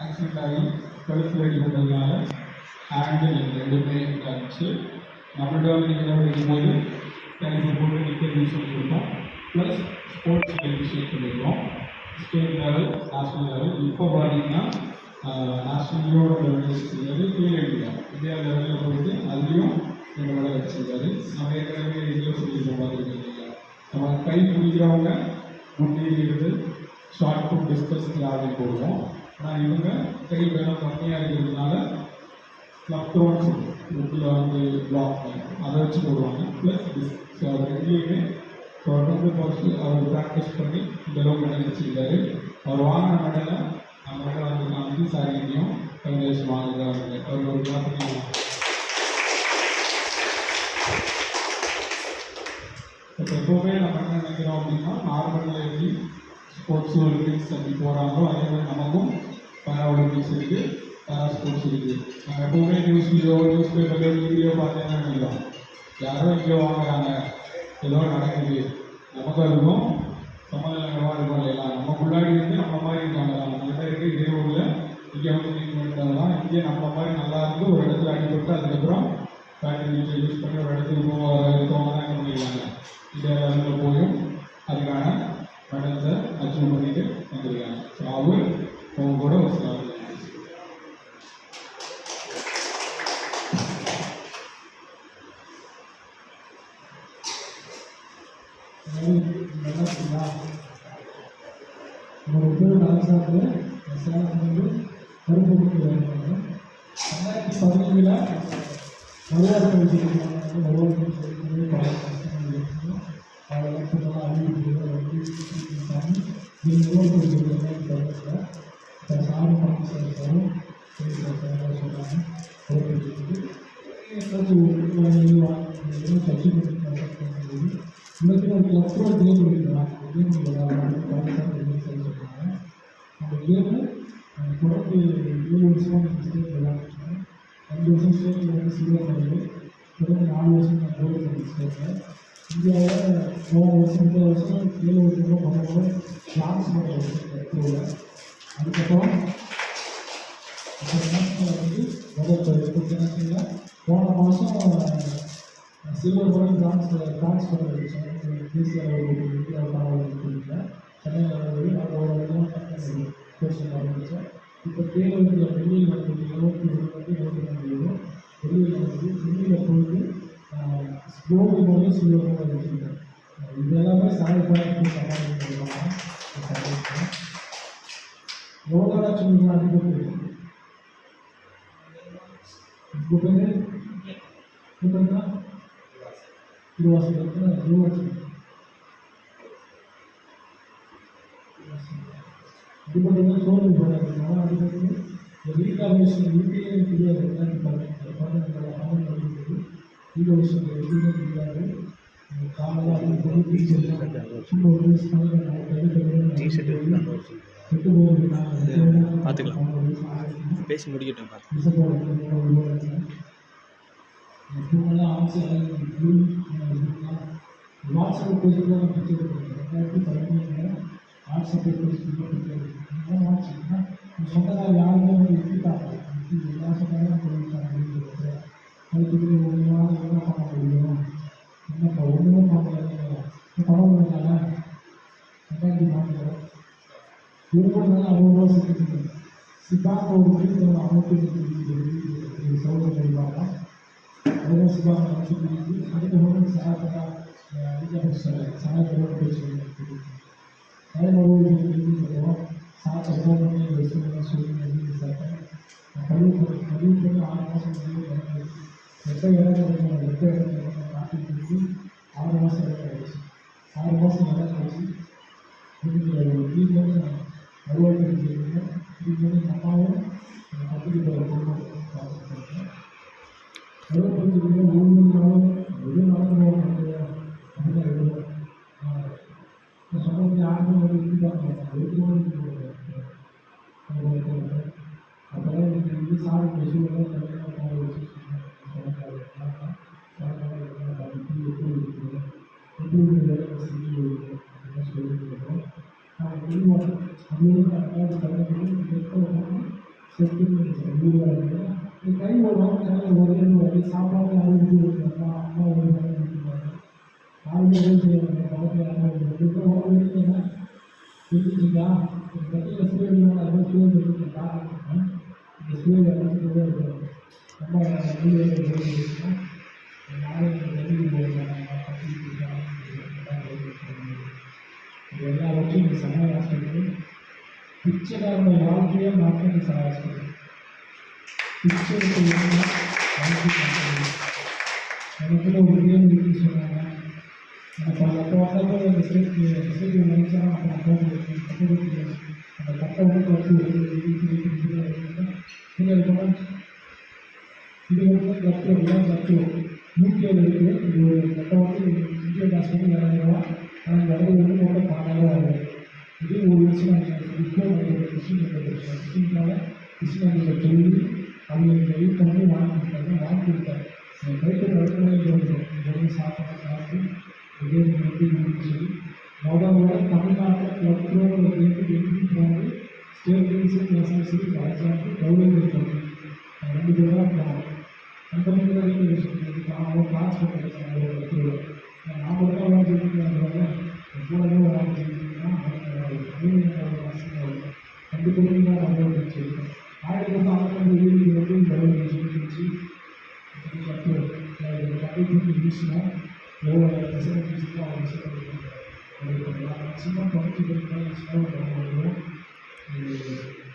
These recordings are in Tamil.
ஆக்சிடென்ட் ஆகி கழுத்தில் அடிபட்டதுனால ஹேண்டில் ரெண்டுமே இருந்துச்சு. நம்மள்ட்ட வந்து நீங்கள் இருக்கும்போது டைம் போட்டு நிற்கிறதுன்னு சொல்லி கொடுத்தோம். ப்ளஸ் ஸ்போர்ட்ஸ் இனிஷியேட் பண்ணியிருக்கோம். State level, national level. இப்போ பார்த்தீங்கன்னா நேஷ்னலோட லெவல் கீழே இந்தியா லெவலில் போயிட்டு அதுலேயும் எங்கள் வேலை வச்சுருக்காரு. நம்ம ஏற்கனவே இதில் சொல்லியிருக்கோம் பார்த்துருக்கீங்க. நம்ம கை பிடிக்கிறவங்க முன்னேறிடுது ஷார்ட் புட் டிஸ்கஸ் யாரையும் போடுவோம். ஆனால் இவங்க கை வேலை கம்மியாக இருக்கிறதுனால லப்டோன்னு சொல்லுவோம். புக்கில் வந்து பிளாக் அதை வச்சு போடுவாங்க. ப்ளஸ் ஸோ அது ரெண்டுலேயுமே தொடர்ந்து பார்த்து அவர் ப்ராக்டிஸ் பண்ணி இந்த அளவுக்கு மெடல் வச்சுருக்காரு. அவர் வாங்கின மெடலை நம்மகிட்ட வந்து காமிச்சு சாரியும் கவிதேஷ் வாங்குறாங்க. அவர் ஒரு கிளாஸ் இப்போ எப்போவுமே நம்ம என்ன நினைக்கிறோம் அப்படின்னா நார்மலில் எப்படி ஸ்போர்ட்ஸ் ஒலிம்பிக்ஸ் அப்படி போகிறாங்களோ அதே மாதிரி நமக்கும் பேரா ஒலிம்பிக்ஸ் இருக்குது, பேரா ஸ்போர்ட்ஸ் இருக்குது. நம்ம எப்போவுமே நியூஸ் பேப்பரில் வீடியோ பார்த்தீங்கன்னா நினைக்கிறோம் யாரோ இங்கே வாங்குறாங்க, ஏதோ நடக்குது, நமக்கும் இருக்கும் சமநிலைகளாக இருக்கும் இல்லையா. நம்ம முன்னாடி வந்து நம்ம மாதிரி இருக்காங்க, நம்மகிட்ட இருக்குது இதே ஊரில் இங்கே வந்து ட்ரீட்மெண்ட் அதெல்லாம் இங்கே நம்ம மாதிரி நல்லா இருந்து ஒரு இடத்துல அடிபட்டு அதுக்கப்புறம் பேட்டரி நீச்சல் யூஸ் பண்ணி ஒரு இடத்துக்கு இருக்கவங்க தான் என்ன பண்ணிடுவாங்க இந்தியா லெவலில் போயும் அதுக்கான மெடல்ஸை அச்சீவ் பண்ணிட்டு வந்துருக்காங்க. ஸோ அவர் அவங்க கூட ஒரு சில சேலம் வந்து கரும்புக்கு வருவாங்க. 2017 மறுவாழ்வு வச்சுருக்காங்க. மறுவாழ்வு சொல்லி பல கஷ்டங்கள் இருக்கும். அதெல்லாம் ஃபுல்லாக அழிவு சாமி பண்ணி சொல்லிட்டாலும் சொன்னாங்க. சர்ச்சை பண்ணி இன்னைக்கு ஒரு கிளப்ரோட கேம் இருக்கிறாங்க. சொல்லியிருக்காங்க. அந்த கேமு தொடர்ந்து 7 வருஷமாக நம்ம ஸ்டேட் விளையாண்டுருக்கோம். 5 வருஷம் ஸ்டேட்டில் வந்து சில்வர் மெடல், தொடர்ந்து 4 வருஷம் நான் கோல்டு மெடல் ஸ்டேட்டில். இந்தியாவில் 3 வருஷம் 2 வருஷம் 7 வருஷம் 10 பிரான்ஸ் மெடல் வச்சுருக்கேன் ப்ரோவில். அதுக்கப்புறம் நேஷனலில் வந்து முதல் நேஷனலில் போன மாதம் சில்வர் மெடல் பிரான்ஸ் மெடல் வச்சேன். தேசிய அளவில் இந்தியாவுக்கான சென்னையில் அதோட கோர்ஸ் ஆரம்பித்தேன். இப்போ தேர்வு வெளியில் வந்து 21 வந்து நோக்கம் வெளியில் வந்து வெளியில் போயிட்டு கோல்டு மெடல் சில்வர் மெடல் வச்சுருக்கேன். இது எல்லாமே சாய்பாய்க்கு சமாளிக்கலாம். எவ்வளோ சொல்லுங்கள் அதிகப்பட்டு இப்போ பேர் தான் திருவாசகத்தில் 20 இதுபட்டு சோழ போராட்டம் அதுக்கு ரீகாலேஷன் யூபிஏ தெரியாது. ரீகாலேஷன் எதுவுமே தெரியாது. காலையில் பேசி முடிக்கட்டும். வாட்ஸ்அப் பேஜில் பிக்சர் 2017 வாட்ஸ்அப் வாட்ஸ்அப்னா சொந்தக்கார யாருமே வந்து எடுத்துட்டாங்க. எல்லா சொந்தக்காரும் போயிட்டாங்க. அதுக்கு ஒரு நாள் என்ன பண்ண முடியும்? என்னப்பா ஒன்றுமே பார்க்கல பணம் பண்ணாங்க ரெண்டாயிரத்தி 4 இருபது அவ்வளோ சிக்கிட்டு சிப்பாங்க ஒரு வீட்டில் அமைப்பு சௌகரியம் செய்வாங்க. அதுதான் சிப்பாங்க அமைச்சு அதுக்கு சாப்பிட்டா சாயப்பட பேச்சு டைம் சாப்பிட்ட ஃபோன் பண்ணி சொல்லி சாப்பிட்டேன். கல்வி பண்ணி 6 மாதம் எப்போ இடம் எப்போ இடத்துல காட்டி கொடுத்து 6 மாதம் இடம் ஆயிடுச்சு. 6 மாதம் இடம் ஆயிடுச்சு. வீட்டில் அலுவலகம் செய்யணும். வீட்டில் எங்கள் அம்மாவும் பத்திரிக்கை குடும்பம் பார்த்துருக்காங்க. அலுவலகத்துக்கு ஒவ்வொரு நாளும் எது நடக்கணும் அப்படின்னு எழுதுவோம். சொன்னது யாருமே வந்து இருக்காங்க அப்போதான் எனக்கு இது சாரி பேசுவதெல்லாம் நிறைய வச்சு சொல்லியிருக்கோம். நான் தெளிவாக அது கரெக்டாக செட்டிங் வீடியோ இந்த கை வரும் சேனல் ஒரு சாப்பாடு அழுது அப்பா அம்மா ஒரு ஆளுநர் செய்வாங்க பக்கத்தில் ஓடுறீங்கன்னா தெரிஞ்சுட்டா கட்டியில் சூரியன் அதை சூரியன் தெரிஞ்சுட்டா இந்த சூரியன் அழைச்சிட்டு இருக்கும் ரொம்ப வீடியோ இது எல்லாவற்றையும் இந்த சமயாசத்துக்கு பிச்சைக்காரனுடைய வாழ்க்கையை மாற்றி சகாசம் பிச்சைக்கு எனக்குள்ள ஒரு கேள்வி இருக்கு சொன்னாங்க எனக்கு அப்போ வந்தப்போ அந்த ஸ்டேட் நினைச்சா அப்புறம் அந்த கட்டை வந்து கட்டு இது வந்து கட்டு எல்லாம் கட்டு யூகேல இருக்குது இது ஒரு கட்டை வந்து இந்திய காசு வந்து 2000 ஆனால் வடகு வந்து மொத்தம் 12,000 ஆகும் இது ஒரு விஷயம் இப்போ கிறிஸ்டினால கிறிஸ்டினால சொல்லி அவங்க வெயிட் பண்ணி வாங்கி கொடுத்தாங்க கைட்டு நடக்கணும் சாப்பிட்டு இதே வந்து சொல்லி முதல் தமிழ்நாட்டில் கிளப்ரோட எப்படி போனது ஸ்டேட் மியூசிக் எஸ்எஸ்சி ராஜாக்கு கௌரவம் இருக்காங்க 2 பேரும் போனோம் அந்த மாதிரி அவங்க கிளாஸ் பண்ணுறாங்க நான் மட்டும் எல்லாம் சொல்லிக்கிறாங்க எப்போதுமே வேலை செஞ்சுன்னா 2 பேரும் தான் அவங்க சொல்லியிருக்கேன் 1950 வந்து கௌரவம் சொல்லி கட்டிட்டு யூஸ்னா எவ்வளோ ஃபெசிலிட்டிஸ்லாம் அவங்க மேக்ஸிமம் 20 வரும்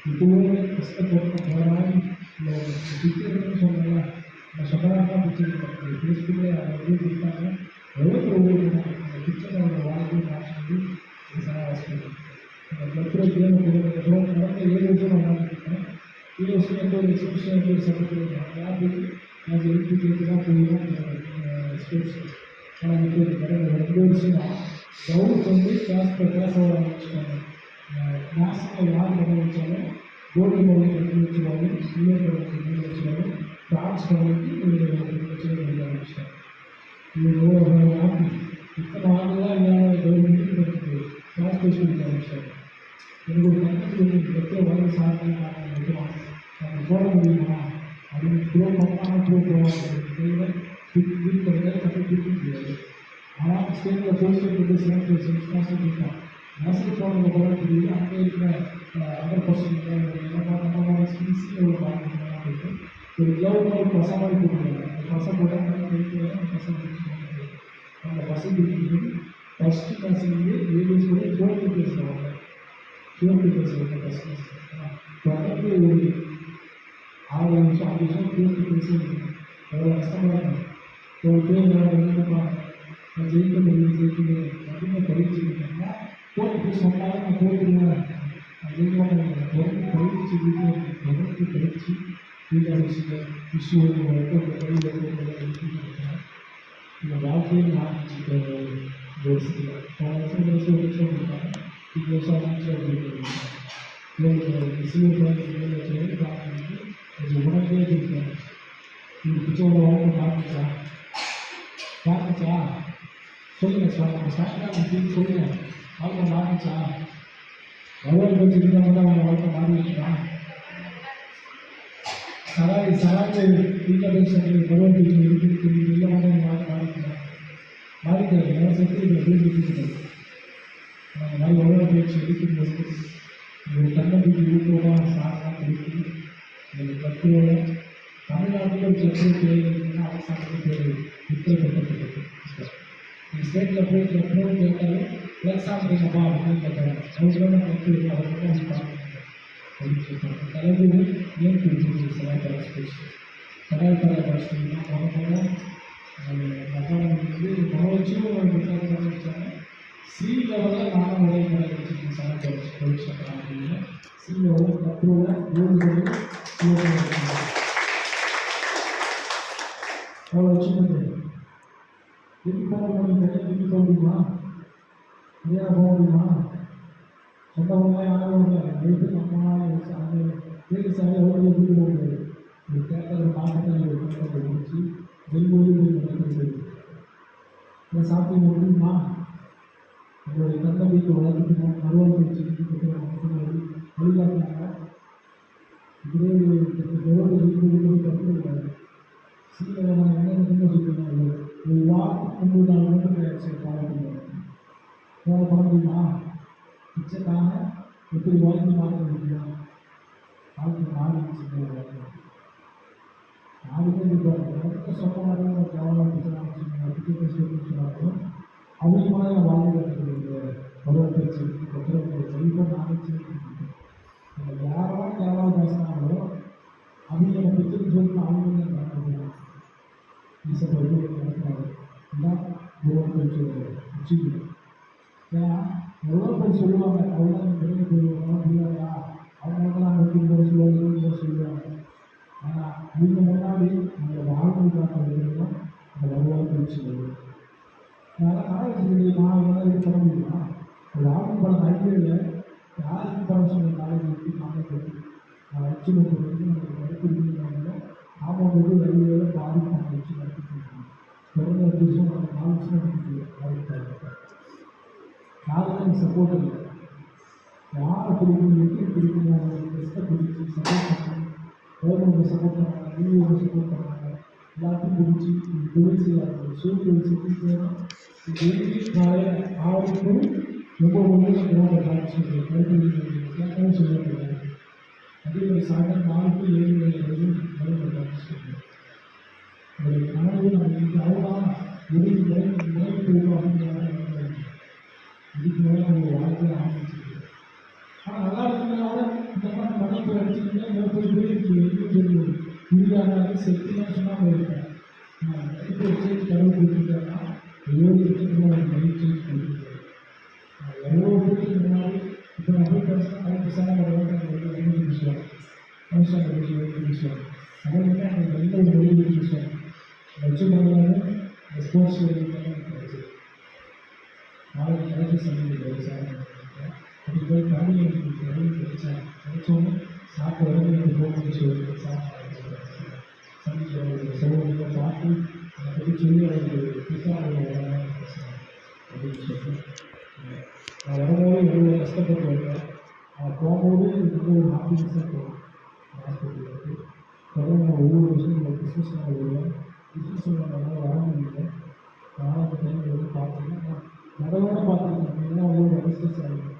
இப்போவே கஷ்டப்பட்டு போகிறாங்க பிக்சர்னு சொன்னாங்க நான் சொன்னாங்க பிக்சர் ஃபேஸ்புக்கில் அவங்க கொடுத்தாங்க எவ்வளோ அந்த பிக்சரோட வாழ்க்கை நான் சொல்லி ஹாஸ்பிட்டல் டாக்டர் கேம் கொடுக்குறோம் நடந்த 7 வருஷம் நான் வாழ்ந்துருக்கேன் 7 வருஷம் ஒரு எக்ஸிபிஷன் சப்போர்ட் யாருக்கு அது எடுத்துக்கிட்டு தான் போயிடும் ஸ்போர்ட்ஸ் ஆனால் இப்போ கடந்த 2 வருஷம் கவுன்ஸ் வந்து கிளாஸ் கிளாஸ் ஆரம்பிச்சுட்டாங்க நேஷனல் யார் பண்ண வச்சாலும் கோல்டு மெடல் கட்டி வச்சுருவாங்க சில்வர் மெடல் கட்டி வச்சுருவாங்க பிரான்ஸ் மெடலுக்கு வச்சு ஆரம்பிச்சிட்டாங்க இது ஆண்டு இத்தனை ஆண்டுலாம் இல்லாத கவர்மெண்ட் கிளாஸ் பேசி கொடுக்க ஆரம்பிச்சிட்டாங்க எனக்கு ஒரு கட்டத்தில் எத்தனை வயது சாதனை வைக்கலாம் நம்ம போட முடியுமா அப்படின்னு ப்ரோ பண்ணாமல் ப்ரோ போவாங்க வீட் கிடையாது கட்ட தூக்க முடியாது ஆனால் ஸ்டேட்டில் போஸ்ட்டு சேர்ந்து சென்ஸ்டாஸும் இருக்கான் நேஷனல் போனது போல தெரியுது அங்கே இருக்கிற 100% ஸ்பீஸில் ஒரு பார்க்கலாம் போயிட்டு ஒரு கிளவுட் ஒரு பசை மாதிரி போட்டுருவாங்க அந்த பசை போட்டால் அந்த பசை பிடிச்சிருவாங்க அந்த பசை பிடிக்கும்போது ஃபஸ்ட்டு கிளாஸ்லேருந்து 7 வயசு கூட 4th கிளாஸில் வாங்க 4th கிளாஸில் வாங்க ஃபஸ்ட் கிளாஸ் தொடர்ந்து ஒரு 6 வருஷம் 5 வருஷம் 4th கிளாஸில் எவ்வளோ கஷ்டமாக இருக்கும் ஒரு பேர் நினைப்பாங்க நான் ஜெயிக்க முடியும் அப்படின்னு படிச்சுக்கிட்டேன்னா போட்டு சொன்னாலும் நான் போட்டுருவேன் அப்படின்னு தொடர்ந்து படிச்சு தொடர்ந்து படித்து வீட்டு விஷயம் இந்த வாழ்க்கையை மாற்றிட்டு இந்த வருஷத்தில் போன வருஷம் வருஷம் கொடுத்தாங்க இந்த வருஷம் அமைச்சு அப்படின்னு சிவன் பார்த்து கொஞ்சம் உணர்ந்தே கொடுத்தாங்க இந்த பிச்சோட வாழ்க்கை மாற்றிச்சா சொல்லுங்கள் சார் நம்ம சாப்பிட்டா அப்படின்னு சொல்லுங்கள் வாழ்க்கை மாறிச்சா வளர்ந்து வச்சுருந்தா தான் அவங்க வாழ்க்கை மாறிடுச்சுதான் சராய் இன்டர்நேஷனல் கவர்மெண்ட் இருக்குது எல்லாமே மாறிக்கிறாங்க மாறிக்கிறாங்க எல்லாம் சேர்த்து இதை பேசிட்டு அந்த மாதிரி வளர்ந்து வச்சு இருக்கும்போது ஒரு தன்னம்பிக்கை ஊக்கமாக சாராக கொடுத்து ஒரு கட்டுவோட தமிழ்நாட்டில் ஒரு கிளப்பு பேர் இருக்குன்னா அரசாங்கத்துக்கு பேர் உத்தரப்பட்டிருக்கு ஸ்டேட்டில் போய் கிளப்புன்னு கேட்டாலும் எக்ஸாம் கேட்கப்பா அப்படின்னு கேட்டாங்க அவங்க கிளப்பு அவங்க பார்க்கணும் அப்படின்னு சொல்லிட்டாங்க தலைவர் ஏன் கொடுத்துருக்கு சராய்க்கார ஸ்போர்ட்ஸ் சராய்க்கார பாஸ்டிங்னா மகன் வந்து மனோச்சும் ஒரு புத்தகம் வச்சாங்க சி லெவலில் நானும் உதவி பண்ண வச்சுருக்கேன் சராய்க்கார ஸ்போர்ட்ஸ் அப்படின்னு சி லெவலில் கட்டுவோட 7 அவ்வளோ வச்சுக்கோங்க எப்படி போக முடியும் எப்படி போக முடியுமா நேராக போக முடியுமா சொந்தமாக யாரும் வீட்டுக்கு அம்மா அந்த வீட்டு சாரி எவ்வளோ வீட்டு போக முடியாது ஒரு தேட்டர் மாவட்டத்தில் ஒரு கட்டத்தை முடிச்சு வெல்மொழி நடக்கிறது இதை சாப்பிட்டு முடியுமா உங்களுடைய தன்னம்பிக்கை வளர்த்துக்கணும் மறுவாழ்வு வச்சுக்கிட்டு வழிகாட்டினாங்க ஒரு வாரத்துக்கு 3-4 கிலோமீட்டர் ஃபாலோ பண்ணுவேன். ஃபாலோ பண்ண முடியுமா? பிச்சைக்காக எப்படி வாழ்க்கை மாற்ற முடியும்? வாழ்க்கை மாறிடுச்சு. நாளைக்கு இப்போ சொன்ன மாதிரி கேவலம் பிச்சை சொன்னாலும் அவங்க மாதிரி வாழ்க்கை பருவப்பயிற்சி இப்போ நாளைக்கு யாரெல்லாம் கேவலம் பேசினாங்களோ அவங்க பிச்சை சொல்லி அவங்க நடக்கிறாங்க. நடக்கிறாங்க இதுதான் பருவப்பயிற்சி வச்சுக்கணும். ஏன்னா எவ்வளோ பேர் சொல்லுவாங்க அவங்க பெரிய போடுவாங்க முடியாதா அவங்களுக்கெல்லாம் சொல்லுவாங்க சொல்லுவாங்க. ஆனால் இதுக்கு முன்னாடி அந்த வாழ்க்கை காட்டுறதுலாம் அந்த வருவாய் பயிற்சி வருது. அதனால் காலேஜ் நான் இது பண்ண முடியுமா? வாழ்க்கை படம் ஐடியில் யாருக்கு படம் சொன்ன காலேஜ் வந்து காலேஜ் நான் வச்சு நடத்திருக்கீங்க ஆமாம் வெளியில் பாதிப்பான வச்சு நடத்திருக்கீங்க தொடர்ந்து வருஷம் அந்த 4 வருஷம் பாதிப்பாங்க. யாருக்கும் சப்போர்ட் இல்லை. யாரை பிடிக்கும் எப்படி பிடிக்கும் அவங்களுக்கு பெஸ்ட்டை பிடிச்சி சப்போர்ட் பண்ணி கவர்மெண்ட் சப்போர்ட் பண்ணாங்க, யூனியோட சப்போர்ட் பண்ணாங்க, எல்லாத்தையும் பிடிச்சி தொழில் செய்யாங்க. சூழ்நிலை சுற்றி போனால் டெய்லி காலையில் 6 to 9 மணிக்கு கிரௌண்டை பார்த்து கேட்கவே சொல்லியிருக்காங்க. அதே மாதிரி சாயந்தரம் 4 to 7 மணி வரைக்கும் கிரௌண்டை பார்த்து சொல்லுங்கள். அவருடைய கனவு நம்ம இன்னைக்கு அவ்வளோதான் முடிவு போயிட்டோம் அப்படிங்கிறாங்க. இதுக்கு மேலே அவங்க வாழ்க்கையை ஆரம்பிச்சிருக்கு. ஆனால் நல்லா இருக்கிறதுனால இந்த மாதிரி மனைப்பு அடிச்சுக்கிட்டே மேற்படி போயிருக்கு தெரியும். இந்தியாவில் செத்துலாம் சொன்னாமல் இருக்கேன். இப்போ சேஞ்ச் கடவுள் கொடுத்துருக்காங்கன்னா எவ்வளோ சேஞ்ச் கொடுத்துருக்காரு. எவ்வளோ பேருக்கு முன்னாடி இப்போ நான் போய் பேசினா 5% பேசுவாங்க. 5% பேசுவாங்க. அதே மாதிரி அந்த நல்ல ஒரு மொழி பேசுவாங்க. வச்சுக்கோங்க ஸ்போர்ட்ஸ் கிடையாது. நாளைக்கு கிடைக்க சமையல் சார் அப்படி போய் தமிழ் கிடைச்சேன் கிடைச்சோன்னு சாப்பிட உடனே போகணும்னு சொல்லி சாப்பிட்டு சமூகத்தை பார்த்து அதை பற்றி சொல்லி அவங்களுக்கு புத்தாங்க பேசுகிறேன் அப்படின்னு சொல்லிட்டு நான் வரும்போது எவ்வளோ கஷ்டப்பட்டு வருவேன். நான் போகும்போது ரொம்ப ஒரு ஹாப்பினஸாக போவேன். ஹாஸ்பிட்டலுக்கு தொடர்ந்து நான் ஒவ்வொரு வருஷம் கிறிஸ்மஸ் நான் வருவேன். கிறிஸ்மஸ் நான் வர முடியல. நான் அந்த டைமில் வந்து பார்த்தீங்கன்னா நடவோட பார்த்துருக்கேன். எல்லாம் அவ்வளோ ரெஜிஸ்டர்ஸ் ஆகிடும்.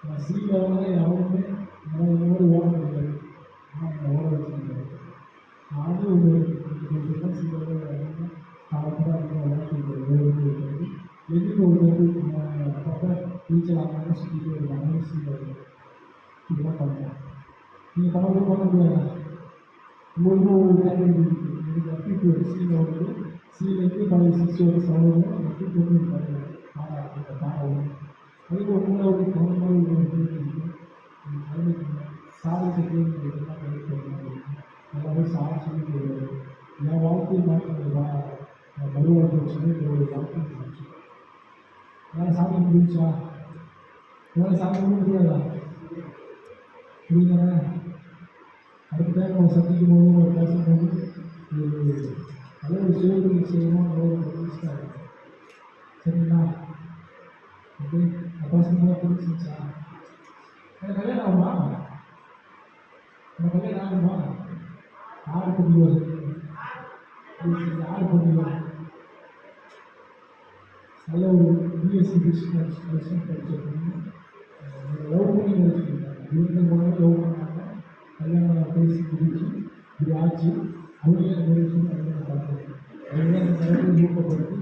நான் சி லெவலில் யாருமே என்னோட ஓட முடியாது. ஆனால் என்னை ஓட வச்சுருந்தேன். நானும் ஒரு சி லெவலில் இறங்கி காலத்தில் விளையாட்டு எதுக்கு ஒரு அப்பப்போ டீச்சர் ஆனாலும் சுற்றிட்டு வருவாங்க. சி லெவலில் இப்படிலாம் பண்ணுவேன். நீங்கள் பண்ண முடியாது. உங்களுக்கு ஒரு டேலண்ட் இருக்குது. எனக்கு அப்படி சி லெவலுக்கு சிலேருந்து 5-6 ஒரு சவுண்ட் அப்படி போட்டு இருப்பாங்க. அந்த பாடம் அதுக்கு ஒரு மூணாவது கவனமாக இருக்குது. சாதிக்க கேள்விலாம் கிடைக்கிறது எல்லாமே சாதி சொல்லி போடுவார். என் வாழ்க்கையை மாற்ற பருவாக்கு வச்சுன்னு என்னுடைய வாழ்க்கை முடிச்சு வேலை சாப்பிட முடிஞ்சா வேலை சாப்பிட முடியாதா புரியுதானே? அடுத்த டைம் நம்ம சந்திக்கும் போது ஒரு பேசும்போது ஒரு நல்ல ஒரு சுயதொழில் செய்யணும் ஒரு இஷ்டம் இருக்கும். சரிங்களா? ஓகே பசங்க பிடிச்சிருச்சா? எனக்கு கல்யாணம் ஆகுமா? எனக்கு கல்யாணம் ஆகுமா? யார் பண்ணுவோம்? யார் பண்ணுவோம்? நல்ல ஒரு பிஎஸ்சி பிஸ்னஸ் படிச்சிருக்கீங்க. லவ் பண்ணி படிச்சிருக்கீங்க. இருந்த மூலமாக லவ் பண்ணாங்க. கல்யாணம் பேசி பிடிச்சி இப்படி ஆச்சு. அவங்களே அந்த விஷயம் கல்யாணம் பார்த்தாங்க. அவங்களே அந்த கல்யாணத்தை ஊக்கப்படுத்தி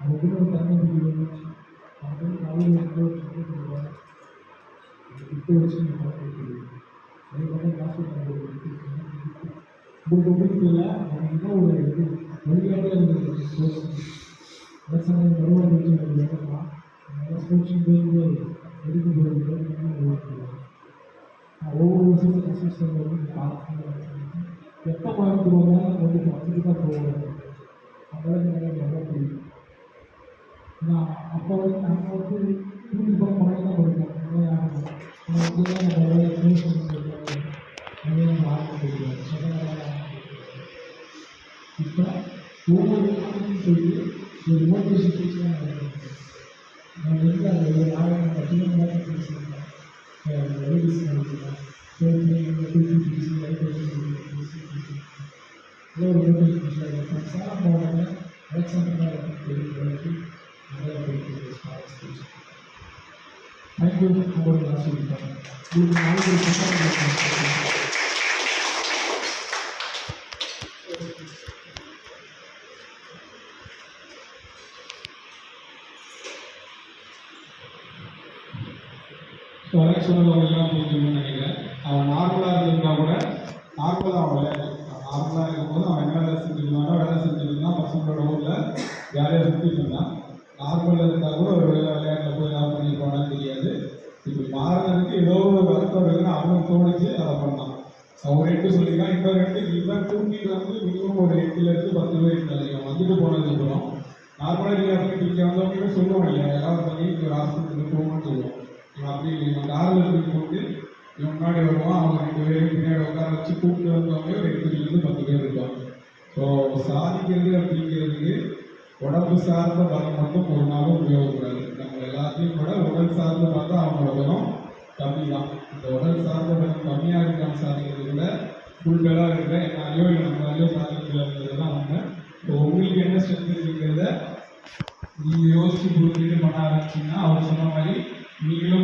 அவங்களும் ஒரு தன்னம்பிக்கை இருந்துச்சு. அவங்களும் காலையில் சொல்லிடுவாங்க. இப்போ வச்சு அதே மாதிரி காசு உங்களுக்கு பிடிக்கல அவங்க ஒரு இது வழிகாட்டே இருந்தது. ஸ்போர்ட்ஸ் விவசாயம் பருவம் வச்சு நல்லா ஸ்போர்ட்ஸும் போயிட்டு எடுக்க போயிட்டு ஒவ்வொரு வருஷமும் அசிஸ்டன் வந்து எப்போ பார்த்து வந்தாலும் வந்து பக்கத்துக்கு தான் போவாங்க. அதெல்லாம் எனக்கு ரொம்ப பிடிக்கும். நான் அப்போ வந்து நம்ம வந்து திருப்பி போக படம் தான் படிப்போம். நம்ம பேச முடியாது. நம்ம ஆர்வம் தெரியாது. இப்போ ஒவ்வொரு நாளையும் போயிட்டு ஒரு மோட்டிவேஷன் பேச்சுலாம் நடக்கும். நான் வந்து அந்த ஒரு 1000 பேசுகிறேன். லேடிஸ் எடுத்துக்கலாம். ஸோ நீங்கள் பிபிடிசி ஏதோ ஒரு நோட்டிஃபிகேஷன் சேலம் மாவட்டத்தில் அலெக்சாண்டர் நிறைய போயிட்டு ஸ்கூல்ஸ். தேங்க்யூ. உங்களோட ஆசீர்வாதம் உங்களுக்கு நாளைக்கு புத்தகம் வரைக்கும் சொன்னவங்கெல்லாம் புரிஞ்சுக்கணும்னு நினைக்கிறேன். அவன் நார்மலாக இருந்தால் கூட நார்மலாக அவன் விளையாடு நார்மலாக இருக்கும்போது அவன் என்ன வேலை செஞ்சுருந்தானோ வேலை செஞ்சுருந்தான், பசங்களோட ஊரில் ஜாலியாக சுற்றிட்டு இருந்தான். நார்மலாக இருந்தால் கூட ஒரு வேலை விளையாட்டில் போய் என்ன பண்ணியிருப்பானான்னு தெரியாது. இப்படி மாறினதுக்கு ஏதோ ஒரு வருத்தம் இருக்குன்னு அவனுக்கு தோணுச்சு, அதை பண்ணான். அவன் 2 சொல்லியிருக்கான். இன்னொரு 2 இவன் தூக்கிட்டு வந்து மினிமம் ஒரு 8 to 10 பேர் நினைக்கிறேன் வந்துட்டு போனதுக்கப்புறம் நார்மலாக நீங்கள் அப்படி இங்கே வந்தவங்க சொல்லுவாங்க இல்லையா, யாராவது பண்ணி ஒரு ஹாஸ்பிட்டலுக்கு போகணும்னு சொல்லுவோம். இவன் அப்படி இல்லை, இவன் காரில் தூக்கி போட்டு இவன் முன்னாடி வருவான். அவங்க 2 பேரும் பின்னாடி உட்கார வச்சு கூப்பிட்டு வந்தவங்க ஒரு 8 to 10 பேர் இருப்பாங்க. ஸோ சாதிக்கிறது அப்படிங்கிறதுக்கு உடம்பு சார்ந்த பலம் மட்டும் ஒரு நாளும் உபயோகப்படாது. நம்ம எல்லாத்தையும் கூட உடல் சார்ந்த பார்த்தா அவங்களோட பலம் கம்மி தான். இந்த உடல் சார்ந்த பலம் கம்மியாக இருக்கான்னு சாதிக்கிறது கூட ஃபுல்களாக இருக்கிற என்னாலையோ இல்லை நம்மளாலையோ சாதிக்கிறதுங்கிறது தான் உண்மை. ஸோ உங்களுக்கு என்ன ஸ்ட்ரென்த் இருக்குங்கிறத நீங்கள் யோசிச்சு புரிஞ்சுட்டு பண்ண ஆரம்பிச்சிங்கன்னா அவர் சொன்ன மாதிரி நீங்களும்